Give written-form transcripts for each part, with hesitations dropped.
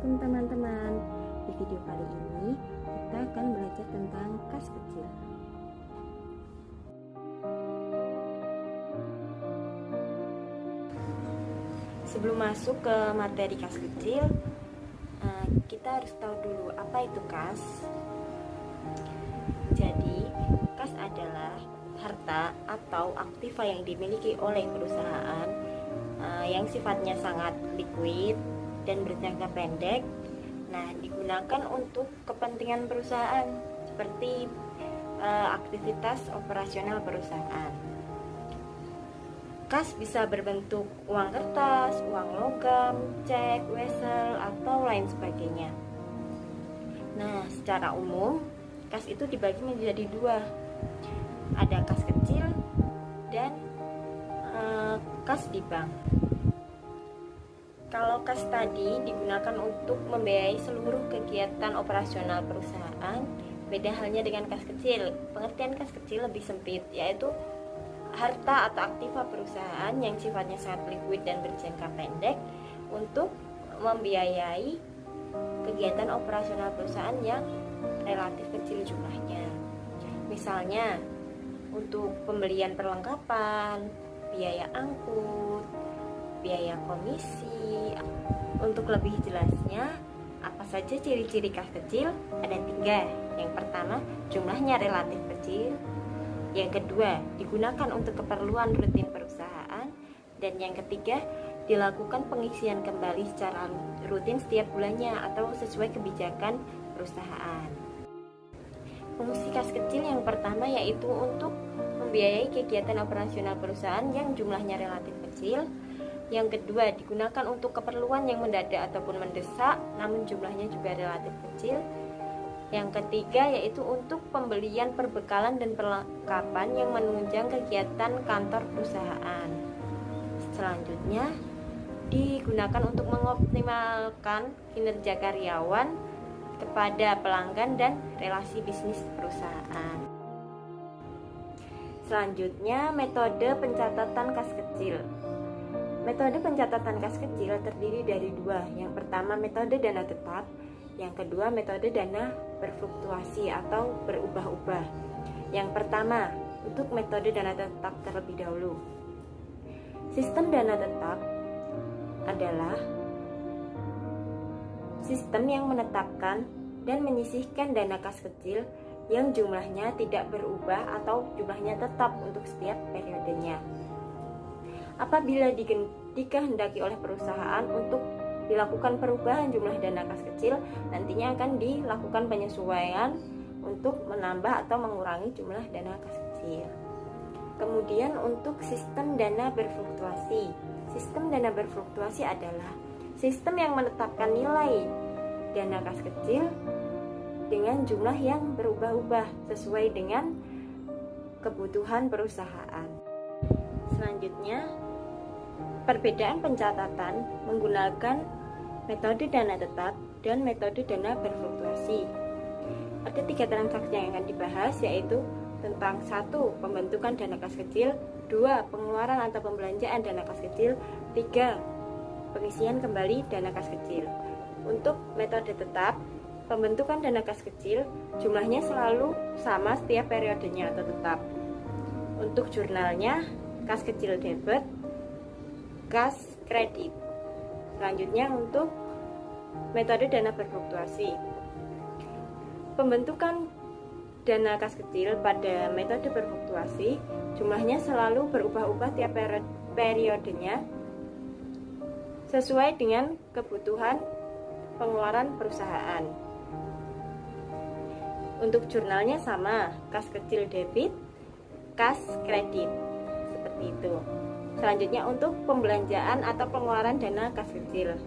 Assalamualaikum teman-teman. Di video kali ini kita akan belajar tentang kas kecil. Sebelum masuk ke materi kas kecil, kita harus tahu dulu apa itu kas. Jadi, kas adalah harta atau aktiva yang dimiliki oleh perusahaan yang sifatnya sangat liquid dan berjangka pendek. Nah, digunakan untuk kepentingan perusahaan seperti aktivitas operasional perusahaan. Kas bisa berbentuk uang kertas, uang logam, cek, wesel, atau lain sebagainya. Nah, secara umum kas itu dibagi menjadi dua. Ada kas kecil dan kas di bank. Kalau kas tadi digunakan untuk membiayai seluruh kegiatan operasional perusahaan, beda halnya dengan kas kecil. Pengertian kas kecil lebih sempit, yaitu harta atau aktiva perusahaan yang sifatnya sangat liquid dan berjangka pendek untuk membiayai kegiatan operasional perusahaan yang relatif kecil jumlahnya. Misalnya, untuk pembelian perlengkapan, biaya angkut, biaya komisi. Untuk lebih jelasnya, apa saja ciri-ciri kas kecil? Ada 3. Yang pertama, jumlahnya relatif kecil. Yang kedua, digunakan untuk keperluan rutin perusahaan. Dan yang ketiga, dilakukan pengisian kembali secara rutin setiap bulannya atau sesuai kebijakan perusahaan. Fungsi kas kecil yang pertama yaitu untuk membiayai kegiatan operasional perusahaan yang jumlahnya relatif kecil. Yang kedua, digunakan untuk keperluan yang mendadak ataupun mendesak, namun jumlahnya juga relatif kecil. Yang ketiga, yaitu untuk pembelian perbekalan dan perlengkapan yang menunjang kegiatan kantor perusahaan. Selanjutnya, digunakan untuk mengoptimalkan kinerja karyawan kepada pelanggan dan relasi bisnis perusahaan. Selanjutnya, metode pencatatan kas kecil. Metode pencatatan kas kecil terdiri dari 2. Yang pertama, metode dana tetap. Yang kedua, metode dana berfluktuasi atau berubah-ubah. Yang pertama, untuk metode dana tetap terlebih dahulu. Sistem dana tetap adalah sistem yang menetapkan dan menyisihkan dana kas kecil yang jumlahnya tidak berubah atau jumlahnya tetap untuk setiap periodenya. Apabila dikehendaki oleh perusahaan untuk dilakukan perubahan jumlah dana kas kecil, nantinya akan dilakukan penyesuaian untuk menambah atau mengurangi jumlah dana kas kecil. Kemudian untuk sistem dana berfluktuasi. Sistem dana berfluktuasi adalah sistem yang menetapkan nilai dana kas kecil dengan jumlah yang berubah-ubah sesuai dengan kebutuhan perusahaan. Selanjutnya, perbedaan pencatatan menggunakan metode dana tetap dan metode dana berfluktuasi. Ada 3 transaksi yang akan dibahas, yaitu tentang 1. Pembentukan dana kas kecil, 2. Pengeluaran atau pembelanjaan dana kas kecil, 3. Pengisian kembali dana kas kecil. Untuk metode tetap, pembentukan dana kas kecil jumlahnya selalu sama setiap periodenya atau tetap. Untuk jurnalnya, kas kecil debit, kas kredit. Selanjutnya untuk metode dana berfluktuasi. Pembentukan dana kas kecil pada metode berfluktuasi jumlahnya selalu berubah-ubah tiap periodenya sesuai dengan kebutuhan pengeluaran perusahaan. Untuk jurnalnya sama, kas kecil debit, kas kredit. Seperti itu. Selanjutnya untuk pembelanjaan atau pengeluaran dana kas kecil.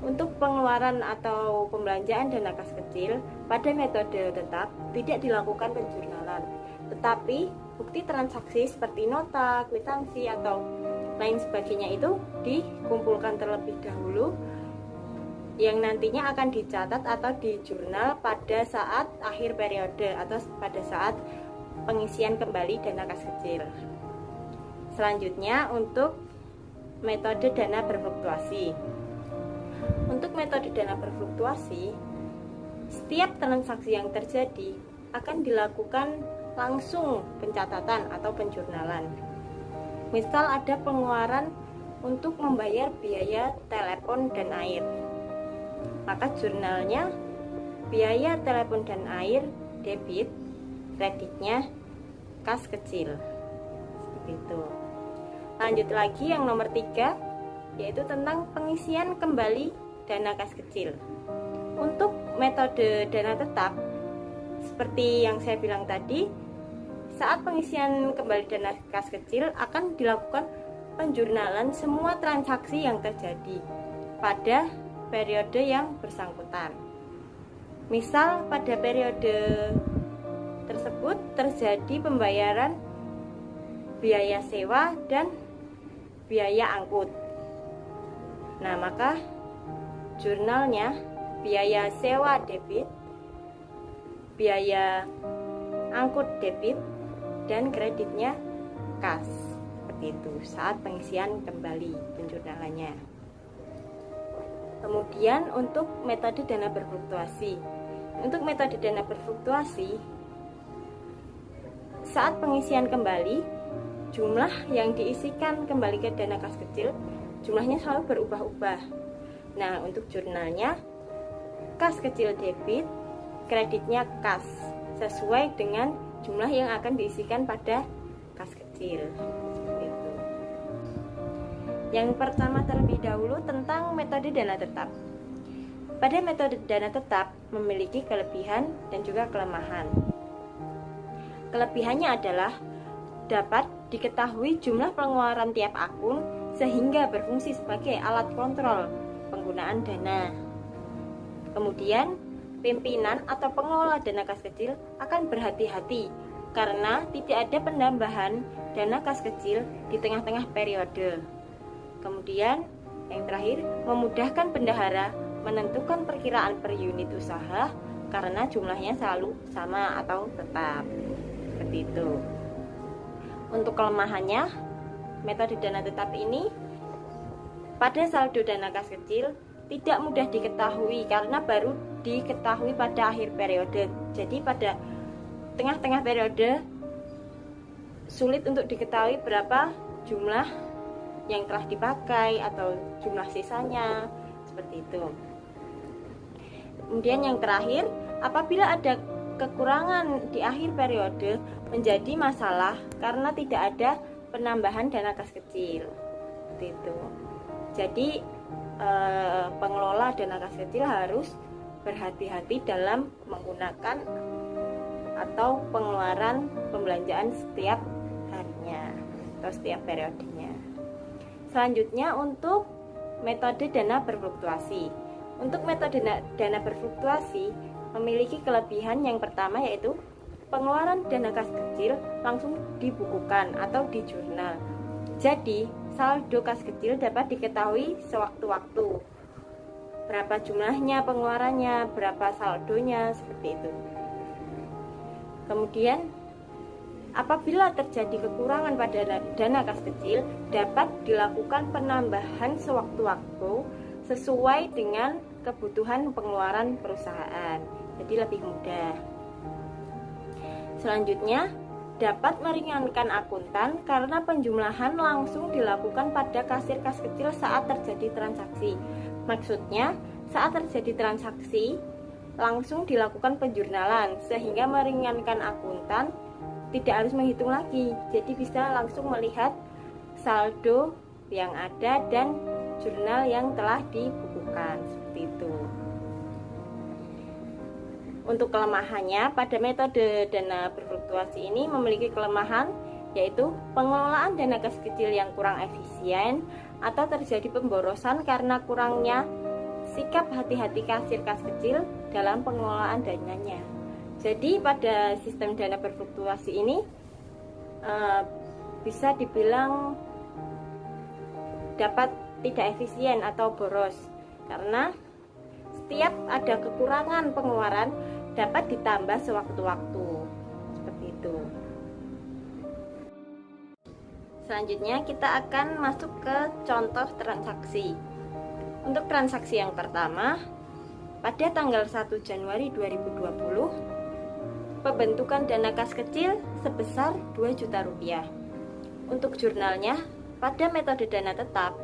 Untuk pengeluaran atau pembelanjaan dana kas kecil pada metode tetap tidak dilakukan penjurnalan, tetapi bukti transaksi seperti nota, kwitansi atau lain sebagainya itu dikumpulkan terlebih dahulu yang nantinya akan dicatat atau dijurnal pada saat akhir periode atau pada saat pengisian kembali dana kas kecil. Selanjutnya untuk metode dana berfluktuasi. Untuk untuk metode dana berfluktuasi, setiap transaksi yang terjadi akan dilakukan langsung pencatatan atau penjurnalan. Misal ada pengeluaran untuk membayar biaya telepon dan air, maka jurnalnya biaya telepon dan air debit, kreditnya kas kecil. Seperti itu. Lanjut lagi yang nomor 3, yaitu tentang pengisian kembali dana kas kecil. Untuk metode dana tetap, seperti yang saya bilang tadi, saat pengisian kembali dana kas kecil akan dilakukan penjurnalan semua transaksi yang terjadi pada periode yang bersangkutan. Misal pada periode tersebut terjadi pembayaran biaya sewa dan biaya angkut. Nah, maka jurnalnya biaya sewa debit, biaya angkut debit, dan kreditnya kas. Seperti itu saat pengisian kembali penjurnalannya. Kemudian untuk metode dana berfluktuasi. Untuk metode dana berfluktuasi, saat pengisian kembali, jumlah yang diisikan kembali ke dana kas kecil jumlahnya selalu berubah-ubah. Nah, untuk jurnalnya kas kecil debit, kreditnya kas, sesuai dengan jumlah yang akan diisikan pada kas kecil. Seperti itu. Yang pertama terlebih dahulu tentang metode dana tetap. Pada metode dana tetap memiliki kelebihan dan juga kelemahan. Kelebihannya adalah dapat diketahui jumlah pengeluaran tiap akun sehingga berfungsi sebagai alat kontrol penggunaan dana. Kemudian, pimpinan atau pengelola dana kas kecil akan berhati-hati karena tidak ada penambahan dana kas kecil di tengah-tengah periode. Kemudian, yang terakhir, memudahkan bendahara menentukan perkiraan per unit usaha karena jumlahnya selalu sama atau tetap. Seperti itu. Untuk kelemahannya, metode dana tetap ini pada saldo dana kas kecil tidak mudah diketahui karena baru diketahui pada akhir periode. Jadi pada tengah-tengah periode sulit untuk diketahui berapa jumlah yang telah dipakai atau jumlah sisanya, seperti itu. Kemudian yang terakhir, apabila ada kekurangan di akhir periode menjadi masalah karena tidak ada penambahan dana kas kecil. Seperti itu. Jadi pengelola dana kas kecil harus berhati-hati dalam menggunakan atau pengeluaran pembelanjaan setiap harinya atau setiap periodenya. Selanjutnya untuk metode dana berfluktuasi. Untuk metode dana berfluktuasi memiliki kelebihan yang pertama yaitu pengeluaran dana kas kecil langsung dibukukan atau di jurnal. Jadi, saldo kas kecil dapat diketahui sewaktu-waktu. Berapa jumlahnya pengeluarannya, berapa saldonya, seperti itu. Kemudian, apabila terjadi kekurangan pada dana kas kecil, dapat dilakukan penambahan sewaktu-waktu sesuai dengan kebutuhan pengeluaran perusahaan. Jadi lebih mudah. Selanjutnya, dapat meringankan akuntan karena penjumlahan langsung dilakukan pada kasir kas kecil saat terjadi transaksi. Maksudnya, saat terjadi transaksi langsung dilakukan penjurnalan sehingga meringankan akuntan tidak harus menghitung lagi. Jadi bisa langsung melihat saldo yang ada dan jurnal yang telah dibukukan, seperti itu. Untuk kelemahannya, pada metode dana berfluktuasi ini memiliki kelemahan yaitu pengelolaan dana kas kecil yang kurang efisien atau terjadi pemborosan karena kurangnya sikap hati-hati kasir kas kecil dalam pengelolaan dananya. Jadi pada sistem dana berfluktuasi ini bisa dibilang dapat tidak efisien atau boros karena setiap ada kekurangan pengeluaran dapat ditambah sewaktu-waktu, seperti itu. Selanjutnya kita akan masuk ke contoh transaksi. Untuk transaksi yang pertama, pada tanggal 1 Januari 2020, pembentukan dana kas kecil sebesar 2 juta rupiah. Untuk jurnalnya, pada metode dana tetap,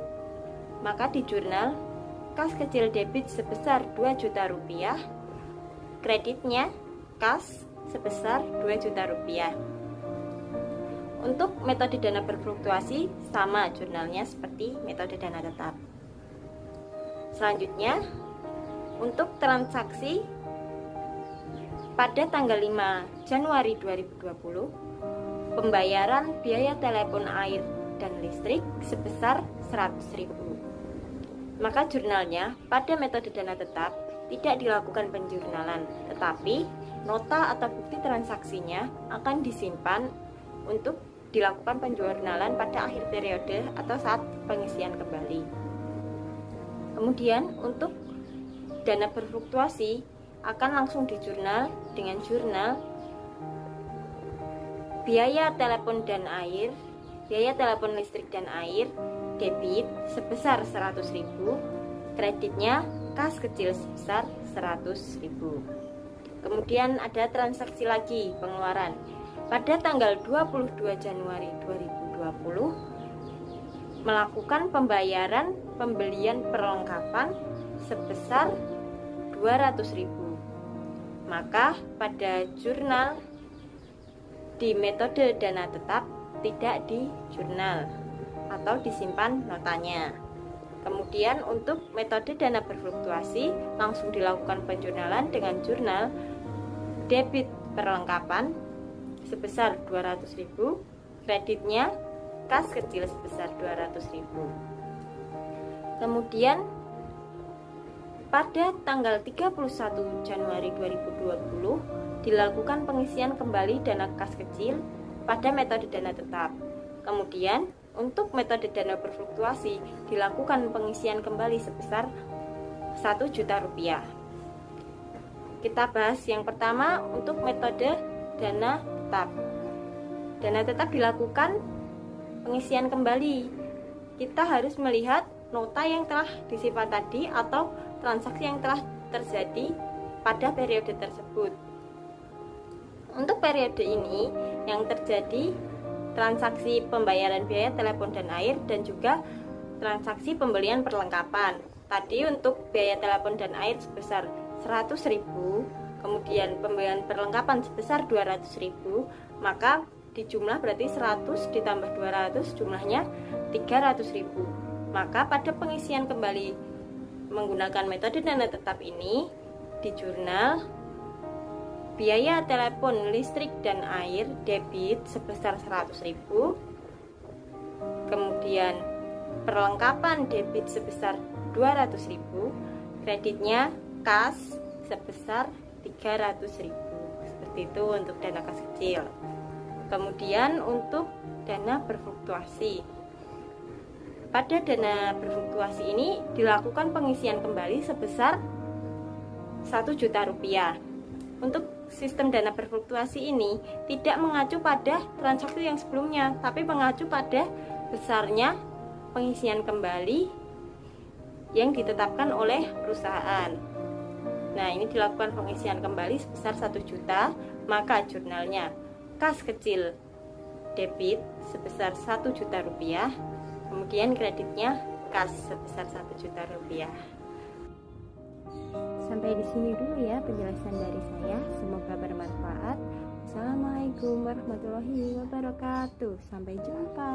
maka di jurnal kas kecil debit sebesar 2 juta rupiah, kreditnya kas sebesar 2 juta rupiah. Untuk metode dana berfluktuasi, sama jurnalnya seperti metode dana tetap. Selanjutnya, untuk transaksi pada tanggal 5 Januari 2020, pembayaran biaya telepon, air, dan listrik sebesar 100.000. Maka jurnalnya pada metode dana tetap tidak dilakukan penjurnalan, tetapi nota atau bukti transaksinya akan disimpan untuk dilakukan penjurnalan pada akhir periode atau saat pengisian kembali. Kemudian untuk dana berfluktuasi akan langsung dijurnal dengan jurnal biaya telepon dan air, biaya telepon listrik dan air debit sebesar 100.000, kreditnya kas kecil sebesar 100.000. Kemudian ada transaksi lagi pengeluaran. Pada tanggal 22 Januari 2020 melakukan pembayaran pembelian perlengkapan sebesar 200.000. Maka pada jurnal di metode dana tetap tidak di jurnal atau disimpan notanya. Kemudian untuk metode dana berfluktuasi langsung dilakukan penjurnalan dengan jurnal debit perlengkapan sebesar 200.000, kreditnya kas kecil sebesar 200.000. Kemudian pada tanggal 31 Januari 2020 dilakukan pengisian kembali dana kas kecil pada metode dana tetap. Kemudian untuk metode dana berfluktuasi dilakukan pengisian kembali sebesar 1 juta rupiah. Kita bahas yang pertama untuk metode dana tetap. Dana tetap dilakukan pengisian kembali. Kita harus melihat nota yang telah disimpan tadi atau transaksi yang telah terjadi pada periode tersebut. Untuk periode ini yang terjadi transaksi pembayaran biaya telepon dan air dan juga transaksi pembelian perlengkapan. Tadi untuk biaya telepon dan air sebesar 100.000, kemudian pembelian perlengkapan sebesar 200.000, maka di jumlah berarti 100 ditambah 200 jumlahnya 300.000. Maka pada pengisian kembali menggunakan metode dana tetap ini di jurnal biaya telepon, listrik, dan air debit sebesar 100.000, kemudian perlengkapan debit sebesar 200.000, kreditnya kas sebesar 300.000. Seperti itu untuk dana kas kecil. Kemudian untuk dana berfluktuasi, pada dana berfluktuasi ini dilakukan pengisian kembali sebesar 1 juta rupiah. Untuk sistem dana berfluktuasi ini tidak mengacu pada transaksi yang sebelumnya, tapi mengacu pada besarnya pengisian kembali yang ditetapkan oleh perusahaan. Nah, ini dilakukan pengisian kembali sebesar 1 juta, maka jurnalnya kas kecil debit sebesar 1 juta rupiah, kemudian kreditnya kas sebesar 1 juta rupiah. Sampai di sini dulu ya penjelasan dari saya. Semoga bermanfaat. Assalamualaikum warahmatullahi wabarakatuh. Sampai jumpa.